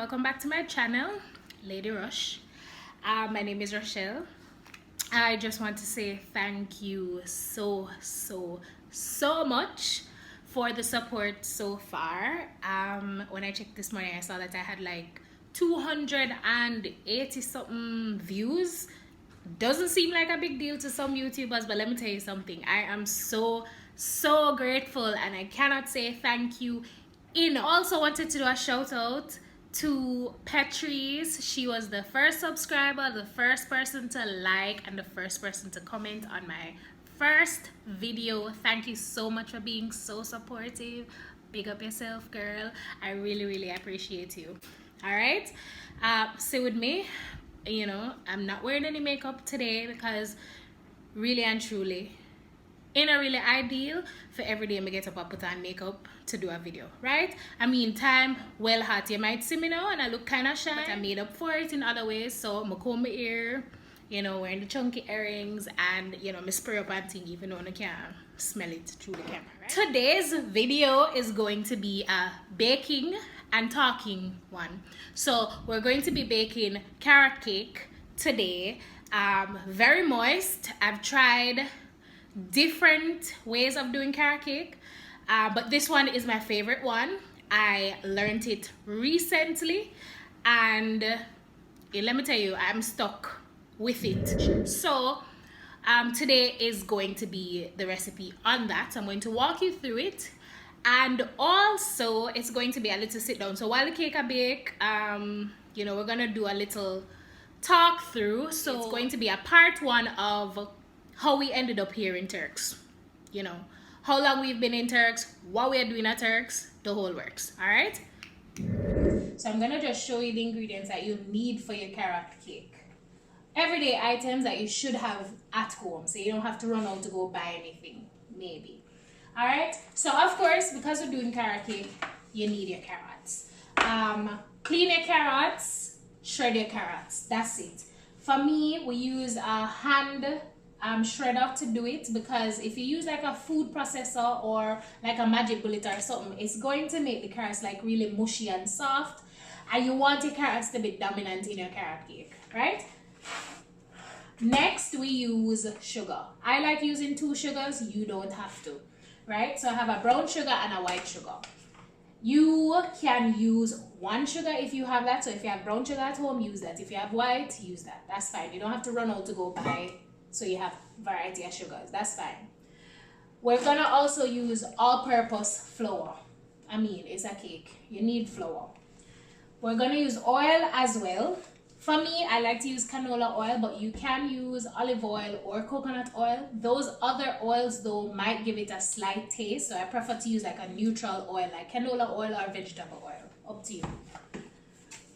welcome back to my channel, Lady Rush. My name is Rochelle. I just want to say thank you so much for the support so far. When I checked this morning, I saw that I had like 280 something views. Doesn't seem like a big deal to some YouTubers, but let me tell you something. I am so grateful, and I cannot say thank you enough. Also wanted to do a shout out to Petrie's. She was the first subscriber, the first person to like, and the first person to comment on my first video. Thank you so much for being so supportive. Big up yourself, girl. I really appreciate you. All right, stay with me. You know, I'm not wearing any makeup today because really and truly, in a really ideal for every day I get up and put on makeup to do a video, right? I mean, time well hot. You might see me now and I look kind of shy, but I made up for it in other ways. So I'm comb my ear, you know, wearing the chunky earrings, and you know, me spray up and thing even though I can't smell it through the camera, right? Today's video is going to be a baking and talking one. So we're going to be baking carrot cake today. Very moist. I've tried different ways of doing carrot cake, but this one is my favorite one. I learned it recently, and let me tell you, I'm stuck with it. So today is going to be the recipe on that. I'm going to walk you through it, and also it's going to be a little sit down. So while the cake are bake, you know, we're gonna do a little talk through. So it's going to be a part one of how we ended up here in Turks, you know, how long we've been in Turks, what we're doing at Turks, the whole works. All right, so I'm gonna just show you the ingredients that you need for your carrot cake. Everyday items that you should have at home, so you don't have to run out to go buy anything, maybe. All right, so of course, because we're doing carrot cake, you need your carrots. Clean your carrots, shred your carrots, that's it. For me, we use a hand shredder to do it, because if you use like a food processor or like a magic bullet or something, it's going to make the carrots like really mushy and soft, and you want your carrots to be dominant in your carrot cake, right? Next, we use sugar. I like using 2 sugars. You don't have to, right? So I have a brown sugar and a white sugar. You can use 1 sugar if you have that. So if you have brown sugar at home, use that. If you have white, use that. That's fine. You don't have to run out to go buy, so you have variety of sugars. That's fine. We're gonna also use all-purpose flour. I mean, it's a cake. You need flour. We're gonna use oil as well. For me, I like to use canola oil, but you can use olive oil or coconut oil. Those other oils though might give it a slight taste, so I prefer to use like a neutral oil, like canola oil or vegetable oil. Up to you.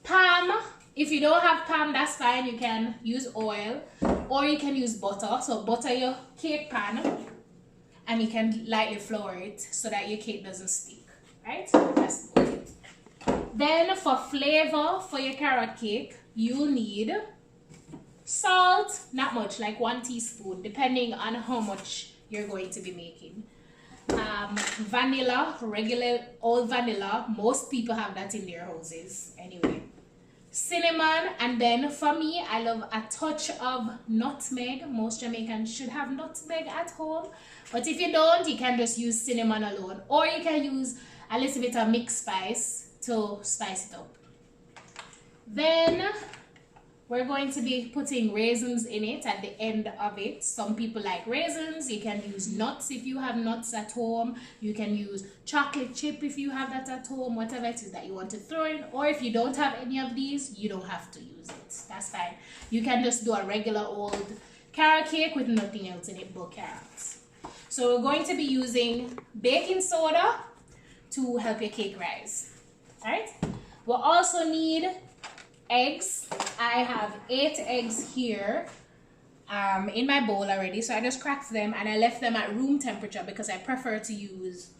Palm. If you don't have palm, that's fine. You can use oil, or you can use butter. So butter your cake pan, and you can lightly flour it so that your cake doesn't stick, right? That's it. Then for flavor for your carrot cake, you need salt, not much, like 1 teaspoon, depending on how much you're going to be making. Vanilla, regular old vanilla. Most people have that in their houses anyway. Cinnamon, and then for me, I love a touch of nutmeg. Most Jamaicans should have nutmeg at home, but if you don't, you can just use cinnamon alone, or you can use a little bit of mixed spice to spice it up. Then we're going to be putting raisins in it at the end of it. Some people like raisins. You can use nuts if you have nuts at home. You can use chocolate chip if you have that at home, whatever it is that you want to throw in. Or if you don't have any of these, you don't have to use it. That's fine. You can just do a regular old carrot cake with nothing else in it but carrots. So we're going to be using baking soda to help your cake rise. All right? We'll also need eggs. I have 8 eggs here in my bowl already, so I just cracked them and I left them at room temperature because I prefer to use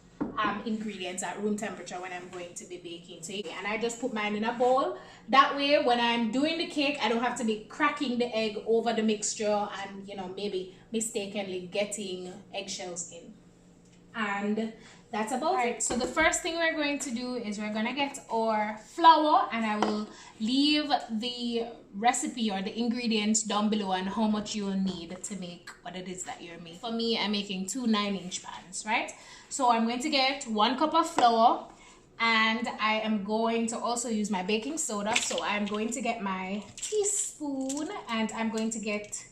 ingredients at room temperature when I'm going to be baking. So, and I just put mine in a bowl. That way when I'm doing the cake, I don't have to be cracking the egg over the mixture and, you know, maybe mistakenly getting eggshells in. And that's about it. So the first thing we're going to do is we're gonna get our flour, and I will leave the recipe or the ingredients down below and how much you will need to make what it is that you're making. For me, I'm making 2 9-inch pans, right? So I'm going to get 1 cup of flour, and I am going to also use my baking soda. So I'm going to get my teaspoon, and I'm going to get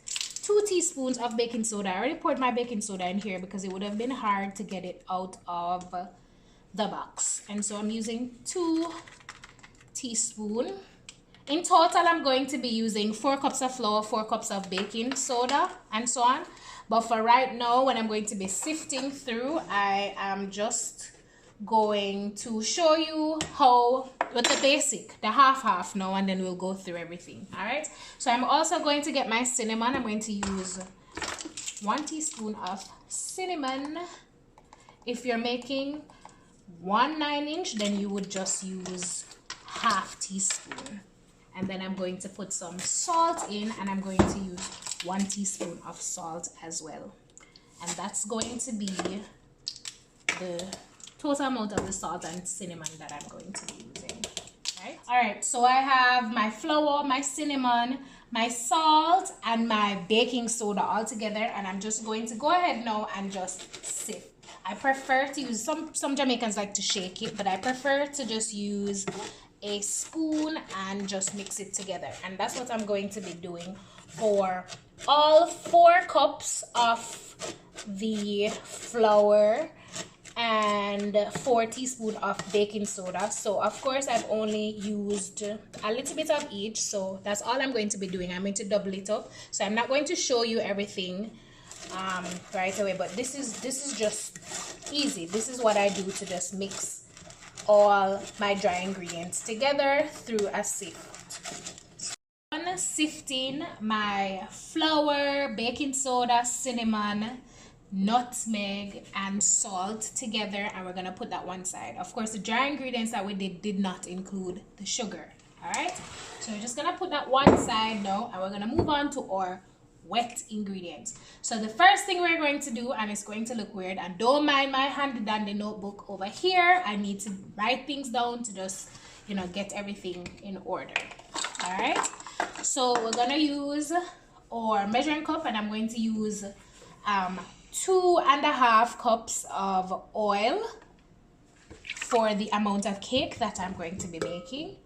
2 teaspoons of baking soda. I already poured my baking soda in here because it would have been hard to get it out of the box. And so I'm using 2 teaspoons. In total, I'm going to be using 4 cups of flour, 4 cups of baking soda, and so on. But for right now, when I'm going to be sifting through, I am just going to show you how with the basic, the half now, and then we'll go through everything. All right, so I'm also going to get my cinnamon. I'm going to use 1 teaspoon of cinnamon. If you're making 1 9-inch, then you would just use half teaspoon. And then I'm going to put some salt in, and I'm going to use 1 teaspoon of salt as well. And that's going to be the total amount of the salt and cinnamon that I'm going to be using. Right? All right, so I have my flour, my cinnamon, my salt, and my baking soda all together, and I'm just going to go ahead now and just sift. I prefer to use, some Jamaicans like to shake it, but I prefer to just use a spoon and just mix it together. And that's what I'm going to be doing for all 4 cups of the flour and 4 teaspoons of baking soda. So of course I've only used a little bit of each, so that's all I'm going to be doing. I'm going to double it up, so I'm not going to show you everything right away, but this is just easy. This is what I do to just mix all my dry ingredients together through a sift. On sifting my flour, baking soda, cinnamon, nutmeg, and salt together, and we're gonna put that one side. Of course, the dry ingredients that we did not include the sugar. All right, so we're just gonna put that one side now, and we're gonna move on to our wet ingredients. So the first thing we're going to do, and it's going to look weird, and don't mind my handy dandy notebook over here, I need to write things down to just, you know, get everything in order. All right, so we're gonna use our measuring cup, and I'm going to use 2.5 cups of oil for the amount of cake that I'm going to be making.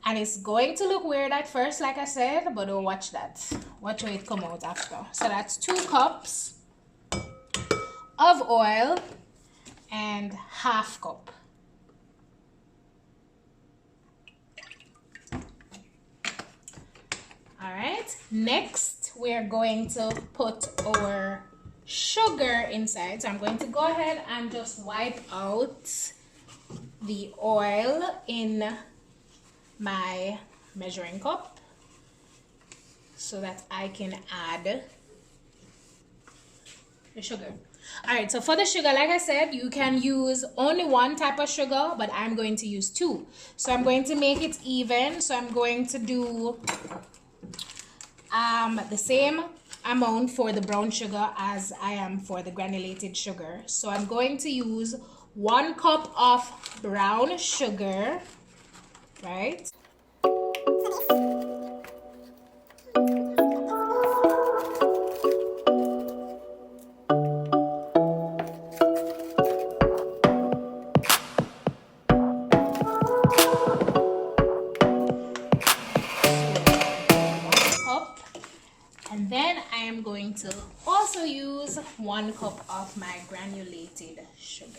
And it's going to look weird at first, like I said, but don't watch that. Watch how it come out after. So that's 2 cups of oil and half cup. All right, next we're going to put our sugar inside. So I'm going to go ahead and just wipe out the oil in my measuring cup so that I can add the sugar. All right, so for the sugar, like I said, you can use only 1 type of sugar, but I'm going to use 2. So I'm going to make it even. So I'm going to do the same amount for the brown sugar as I am for the granulated sugar. So I'm going to use 1 cup of brown sugar, right? And then I am going to also use 1 cup of my granulated sugar.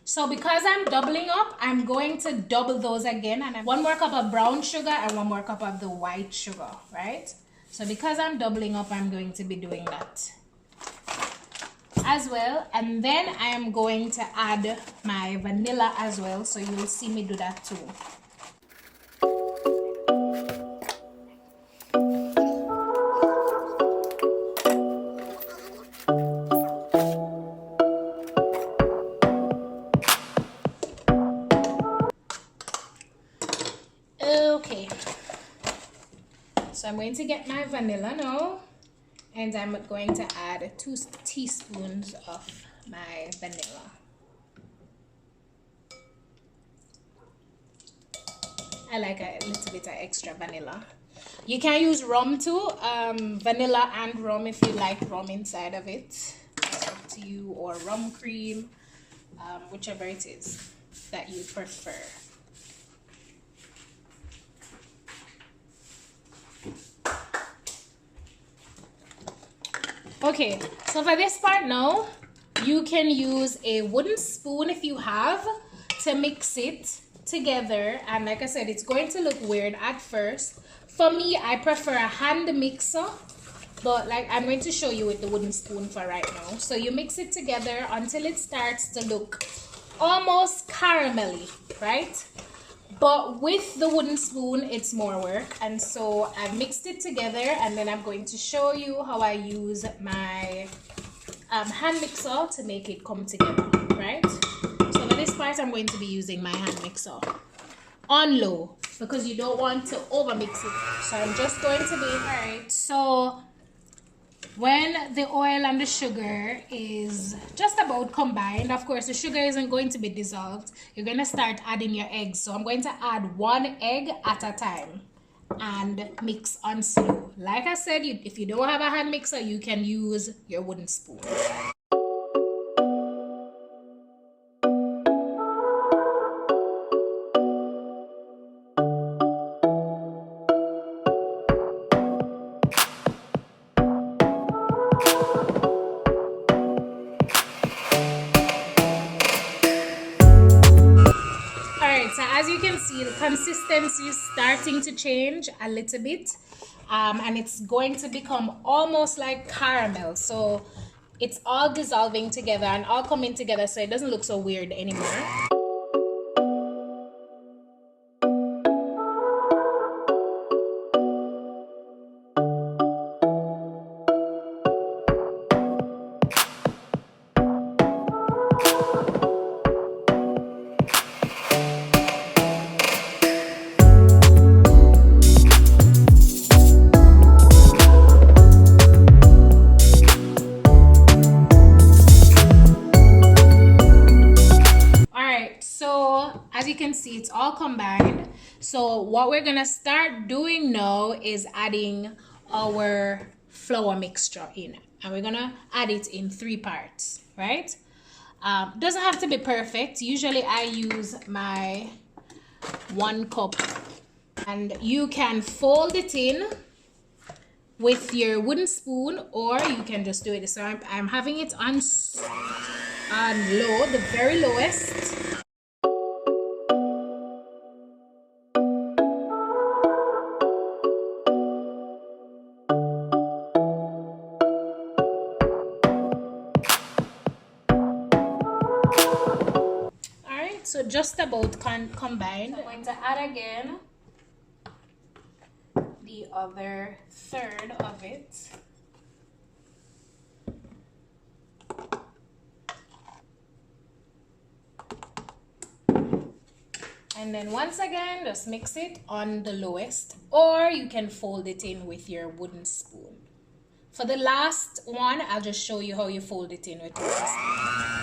So because I'm doubling up, I'm going to double those again, and 1 more cup of brown sugar and 1 more cup of the white sugar, right? So because I'm doubling up, I'm going to be doing that as well. And then I am going to add my vanilla as well, so you will see me do that too. So I'm going to get my vanilla now, and I'm going to add 2 teaspoons of my vanilla. I like a little bit of extra vanilla. You can use rum too, vanilla and rum if you like rum inside of it. It's up to you, or rum cream, whichever it is that you prefer. Okay, so for this part now, you can use a wooden spoon if you have to mix it together. And like I said, it's going to look weird at first. For me, I prefer a hand mixer, but like I'm going to show you with the wooden spoon for right now. So you mix it together until it starts to look almost caramelly, right? But with the wooden spoon, it's more work. And so I've mixed it together, and then I'm going to show you how I use my hand mixer to make it come together, right? So for this part, I'm going to be using my hand mixer on low because you don't want to over mix it. So I'm just going to be, all right. So when the oil and the sugar is just about combined, of course the sugar isn't going to be dissolved, you're going to start adding your eggs. So I'm going to add 1 egg at a time and mix on slow. Like I said, if you don't have a hand mixer, you can use your wooden spoon. So as you can see, the consistency is starting to change a little bit, and it's going to become almost like caramel. So it's all dissolving together and all coming together, so it doesn't look so weird anymore. As you can see, it's all combined. So what we're gonna start doing now is adding our flour mixture in, and we're gonna add it in 3 parts, right? Doesn't have to be perfect. Usually I use my 1 cup, and you can fold it in with your wooden spoon, or you can just do it. So I'm having it on low, the very lowest. So just about combined. I'm going to add again the other third of it. And then once again, just mix it on the lowest, or you can fold it in with your wooden spoon. For the last one, I'll just show you how you fold it in with the wooden spoon.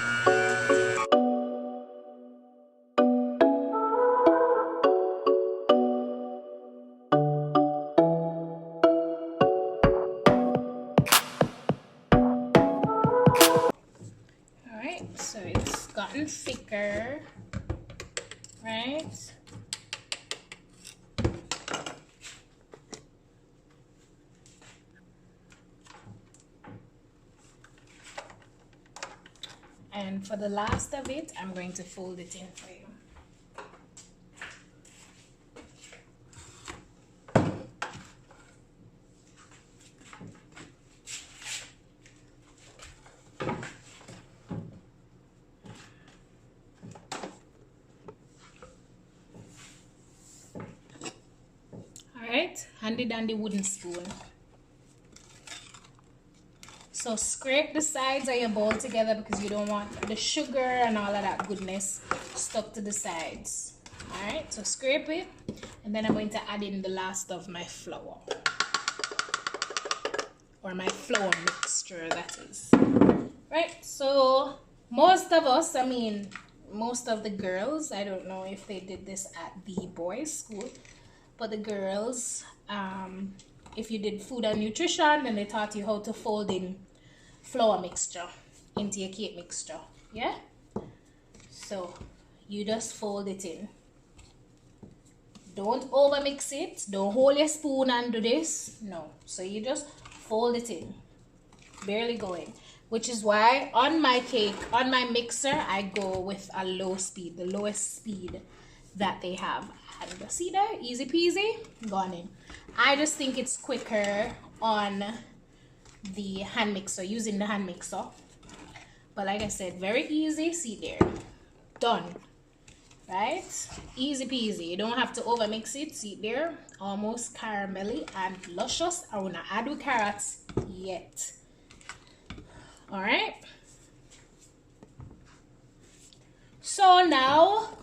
So it's gotten thicker, right? And for the last of it, I'm going to fold it in for you. Handy dandy wooden spoon. So scrape the sides of your bowl together because you don't want the sugar and all of that goodness stuck to the sides. Alright, so scrape it, and then I'm going to add in the last of my flour. or my flour mixture, that is. Right, so most of us, I mean, most of the girls, I don't know if they did this at the boys' school, but the girls, if you did food and nutrition, then they taught you how to fold in flour mixture into your cake mixture. Yeah, so you just fold it in. Don't over mix it. Don't hold your spoon and do this. No, so you just fold it in, barely going, which is why on my cake, on my mixer, I go with a low speed, the lowest speed that they have. And see there, easy peasy, gone in. I just think it's quicker on the hand mixer, using the hand mixer. But like I said, very easy. See there, done. Right, easy peasy. You don't have to over mix it. See there, almost caramelly and luscious. I wanna add with carrots yet. All right, so now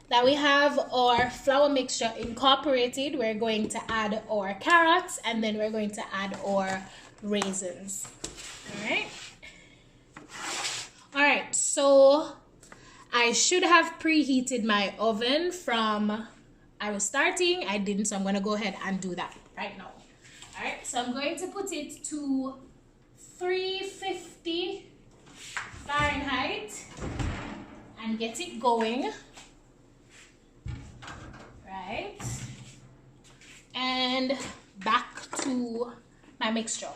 that we have our flour mixture incorporated, we're going to add our carrots, and then we're going to add our raisins. All right, so I should have preheated my oven from, I was starting, I didn't, so I'm going to go ahead and do that right now. All right, so I'm going to put it to 350 Fahrenheit and get it going. Right, and back to my mixture.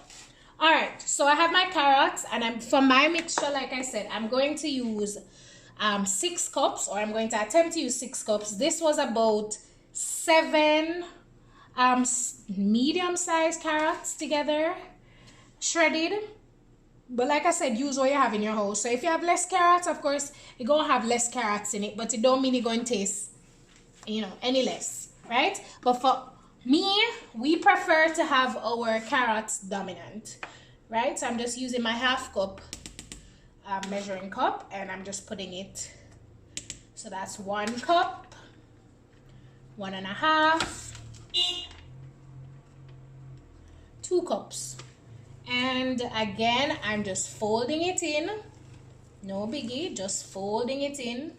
All right, so I have my carrots, and for my mixture, like I said, I'm going to use 6 cups, or I'm going to attempt to use 6 cups. This was about 7 medium-sized carrots together, shredded. But like I said, use what you have in your house. So if you have less carrots, of course, you're going to have less carrots in it, but it don't mean you're going to taste, you know, any less, right? But for me, we prefer to have our carrots dominant, right? So I'm just using my half cup measuring cup, and I'm just putting it, so that's 1 cup, 1.5, 2 cups. And again, I'm just folding it in, no biggie, just folding it in,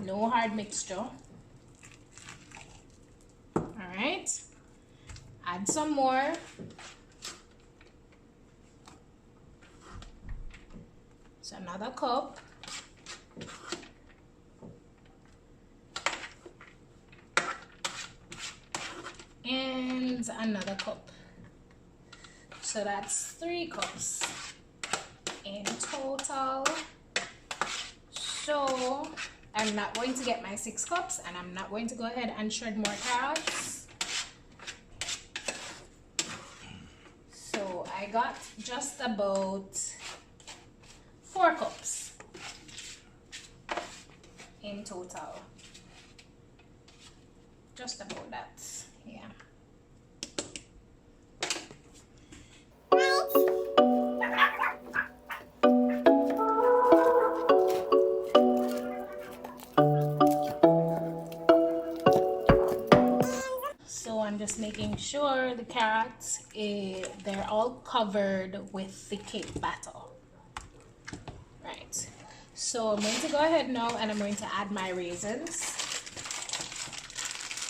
no hard mixture. All right, add some more. So another cup. And another cup. So that's 3 cups in total. So I'm not going to get my 6 cups, and I'm not going to go ahead and shred more carrots. So I got just about 4 cups in total. Just about that, yeah. So I'm just making sure the carrots, they're all covered with the cake batter. Right, so I'm going to go ahead now, and I'm going to add my raisins.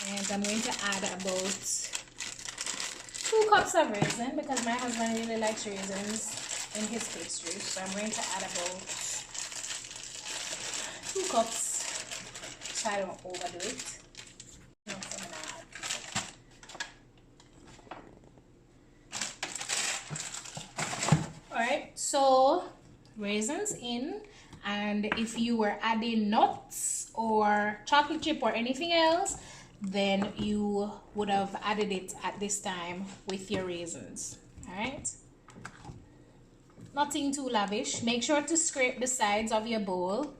And I'm going to add about 2 cups of raisin, because my husband really likes raisins in his pastries. So I'm going to add about 2 cups so I don't overdo it. No, so I'm gonna add. Alright, so raisins in, and if you were adding nuts or chocolate chip or anything else, then you would have added it at this time with your raisins. All right, nothing too lavish. Make sure to scrape the sides of your bowl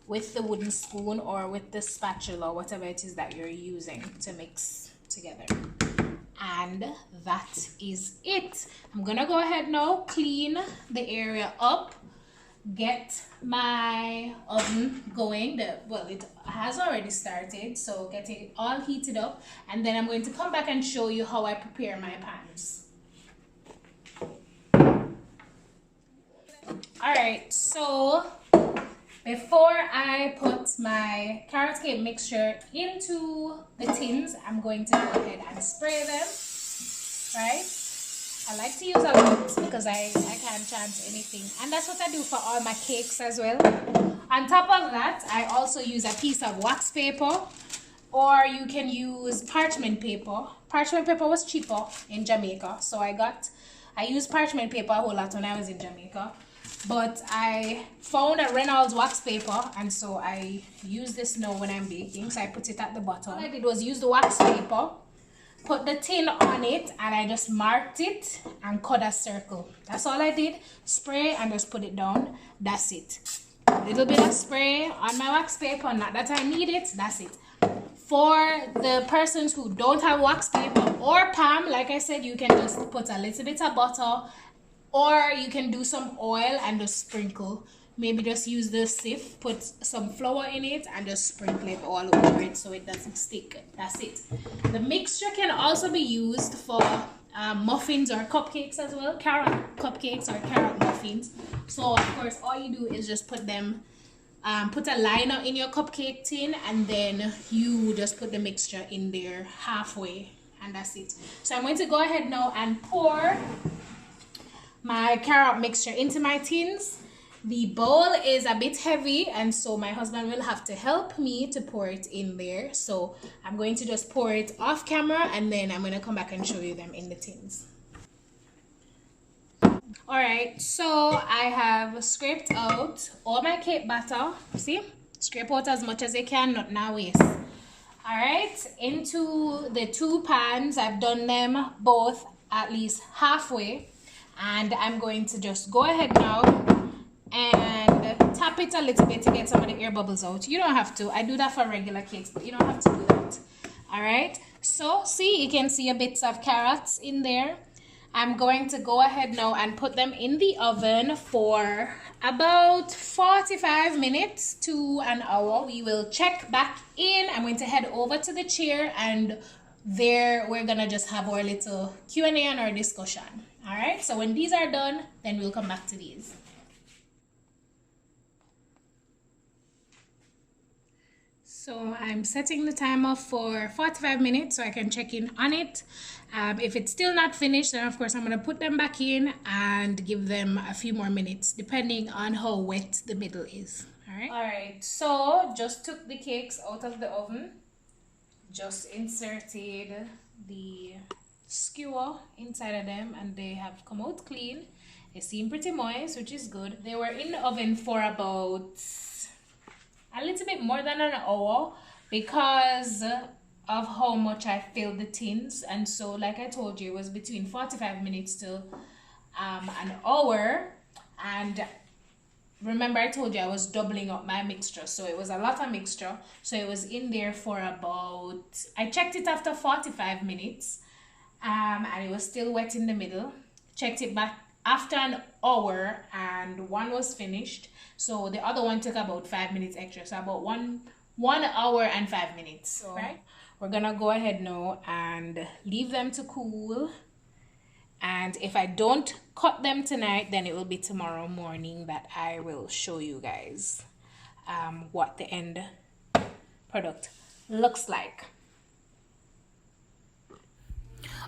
with the wooden spoon or with the spatula, whatever it is that you're using to mix together. And that is it. I'm gonna go ahead now, clean the area up, get my oven going. Well, it has already started, so get it all heated up, and then I'm going to come back and show you how I prepare my pans. All right, so before I put my carrot cake mixture into the tins, I'm going to go ahead and spray them, right? I like to use a lot because I can't chance anything. And that's what I do for all my cakes as well. On top of that, I also use a piece of wax paper, or you can use parchment paper. Parchment paper was cheaper in Jamaica, so I used parchment paper a whole lot when I was in Jamaica. But I found a Reynolds wax paper, and so I use this now when I'm baking. So I put it at the bottom. All I did was use the wax paper, put the tin on it, and I just marked it and cut a circle. That's all I did. Spray and just put it down. That's it. A little bit of spray on my wax paper, not that I need it. That's it. For the persons who don't have wax paper or palm, like I said, you can just put a little bit of butter, or you can do some oil and just sprinkle. Maybe just use the sieve, put some flour in it, and just sprinkle it all over it so it doesn't stick. That's it. The mixture can also be used for muffins or cupcakes as well. Carrot cupcakes or carrot muffins. So of course, all you do is just put them, put a liner in your cupcake tin, and then you just put the mixture in there halfway, and that's it. So I'm going to go ahead now and pour my carrot mixture into my tins. The bowl is a bit heavy, and so my husband will have to help me to pour it in there. So I'm going to just pour it off camera, and then I'm going to come back and show you them in the tins. Alright, so I have scraped out all my cake batter. See? Scrape out as much as you can, not now waste. Alright, into the two pans, I've done them both at least halfway. And I'm going to just go ahead now and tap it a little bit to get some of the air bubbles out. You don't have to. I do that for regular cakes, but you don't have to do that. Alright, so see, you can see a bits of carrots in there. I'm going to go ahead now and put them in the oven for about 45 minutes to an hour. We will check back in. I'm going to head over to the chair, and there we're gonna just have our little Q&A and our discussion. All right, so when these are done, then we'll come back to these. So I'm setting the timer for 45 minutes so I can check in on it. If it's still not finished, then of course I'm going to put them back in and give them a few more minutes depending on how wet the middle is. All right, so just took the cakes out of the oven. Just inserted the skewer inside of them, and they have come out clean. They seem pretty moist, which is good. They were in the oven for about a little bit more than an hour because of how much I filled the tins. And so like I told you, it was between 45 minutes to an hour. And remember I told you I was doubling up my mixture, so it was a lot of mixture. So it was in there for about, I checked it after 45 minutes, and it was still wet in the middle. Checked it back after an hour, and one was finished. So the other one took about 5 minutes extra, so about one hour and 5 minutes. So right, we're gonna go ahead now and leave them to cool. And if I don't cut them tonight, then it will be tomorrow morning that I will show you guys what the end product looks like.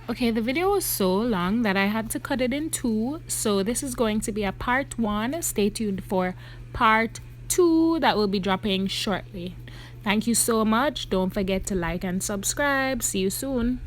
Okay, the video was so long that I had to cut it in two. So this is going to be a part 1. Stay tuned for part 2 that will be dropping shortly. Thank you so much. Don't forget to like and subscribe. See you soon.